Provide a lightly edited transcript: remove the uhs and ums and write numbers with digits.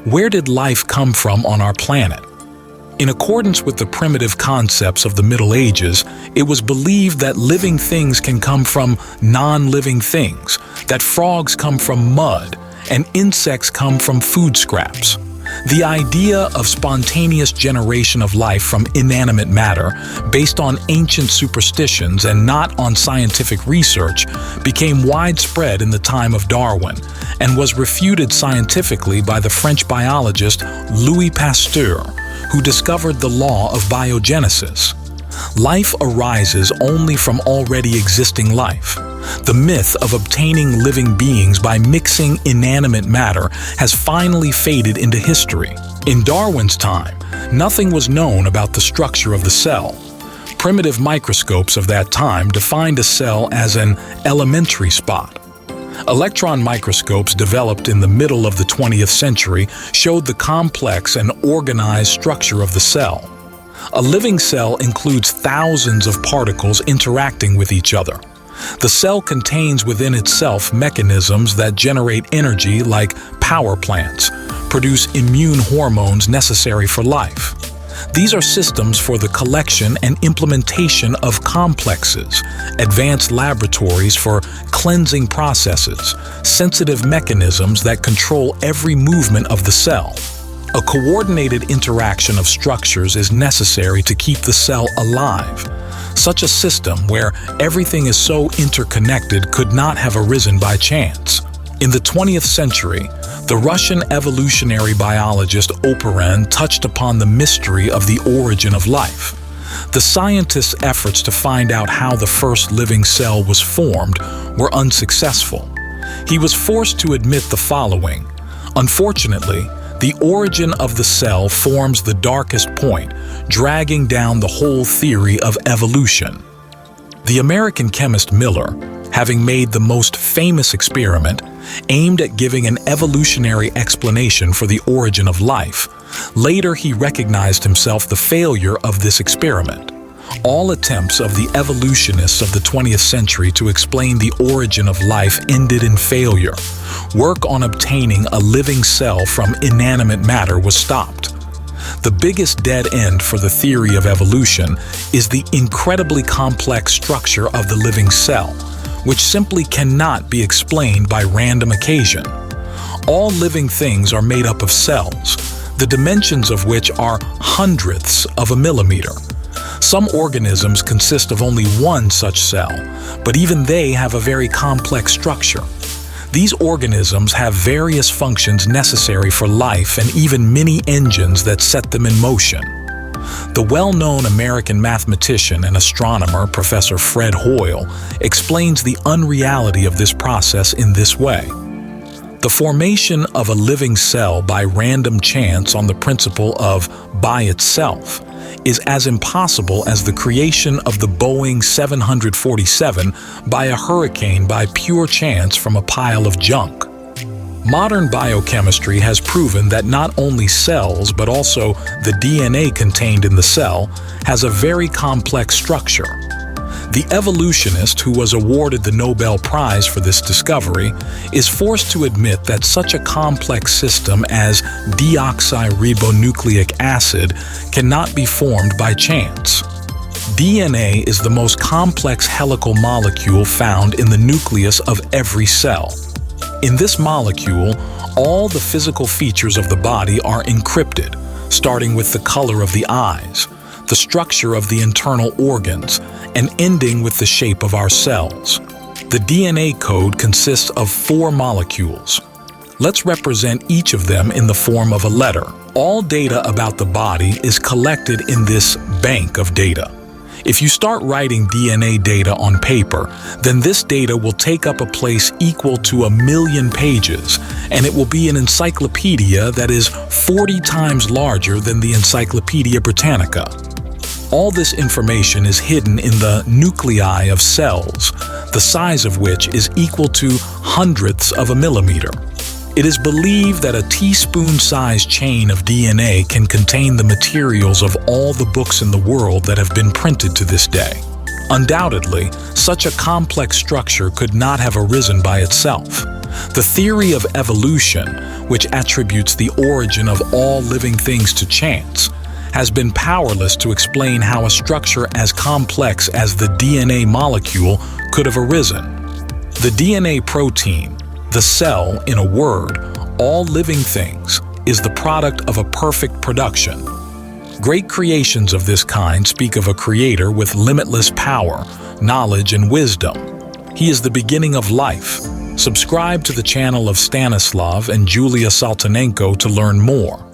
Where did life come from on our planet? In accordance with the primitive concepts of the Middle Ages, it was believed that living things can come from non-living things, that frogs come from mud, and insects come from food scraps. The idea of spontaneous generation of life from inanimate matter, based on ancient superstitions and not on scientific research, became widespread in the time of Darwin and was refuted scientifically by the French biologist Louis Pasteur, who discovered the law of biogenesis. Life arises only from already existing life. The myth of obtaining living beings by mixing inanimate matter has finally faded into history. In Darwin's time, nothing was known about the structure of the cell. Primitive microscopes of that time defined a cell as an elementary spot. Electron microscopes developed in the middle of the 20th century showed the complex and organized structure of the cell. A living cell includes thousands of particles interacting with each other. The cell contains within itself mechanisms that generate energy like power plants, produce immune hormones necessary for life. These are systems for the collection and implementation of complexes, advanced laboratories for cleansing processes, sensitive mechanisms that control every movement of the cell. A coordinated interaction of structures is necessary to keep the cell alive. Such a system, where everything is so interconnected, could not have arisen by chance. In the 20th century, the Russian evolutionary biologist Arisen touched upon the mystery of the origin of life. The scientist's efforts to find out how the first living cell was formed were unsuccessful. He was forced to admit the following: unfortunately, the origin of the cell forms the darkest point, dragging down the whole theory of evolution. The American chemist Miller, having made the most famous experiment, aimed at giving an evolutionary explanation for the origin of life. Later, he recognized himself the failure of this experiment. All attempts of the evolutionists of the 20th century to explain the origin of life ended in failure. Work on obtaining a living cell from inanimate matter was stopped. The biggest dead end for the theory of evolution is the incredibly complex structure of the living cell, which simply cannot be explained by random occasion. All living things are made up of cells, the dimensions of which are hundredths of a millimeter. Some organisms consist of only one such cell, but even they have a very complex structure. These organisms have various functions necessary for life and even mini engines that set them in motion. The well-known American mathematician and astronomer Professor Fred Hoyle explains the unreality of this process in this way. The formation of a living cell by random chance on the principle of by itself is as impossible as the creation of the Boeing 747 by a hurricane by pure chance from a pile of junk. Modern biochemistry has proven that not only cells, but also the DNA contained in the cell has a very complex structure. The evolutionist who was awarded the Nobel Prize for this discovery is forced to admit that such a complex system as deoxyribonucleic acid cannot be formed by chance. DNA is the most complex helical molecule found in the nucleus of every cell. In this molecule, all the physical features of the body are encrypted, starting with the color of the eyes, the structure of the internal organs, and ending with the shape of our cells. The DNA code consists of 4 molecules. Let's represent each of them in the form of a letter. All data about the body is collected in this bank of data. If you start writing DNA data on paper, then this data will take up a place equal to 1 million pages, and it will be an encyclopedia that is 40 times larger than the Encyclopedia Britannica. All this information is hidden in the nuclei of cells, the size of which is equal to hundredths of a millimeter. It is believed that a teaspoon-sized chain of DNA can contain the materials of all the books in the world that have been printed to this day. Undoubtedly, such a complex structure could not have arisen by itself. The theory of evolution, which attributes the origin of all living things to chance, has been powerless to explain how a structure as complex as the DNA molecule could have arisen. The DNA protein, the cell, in a word, all living things, is the product of a perfect production. Great creations of this kind speak of a creator with limitless power, knowledge, and wisdom. He is the beginning of life. Subscribe to the channel of Stanislav and Julia Saltynenko to learn more.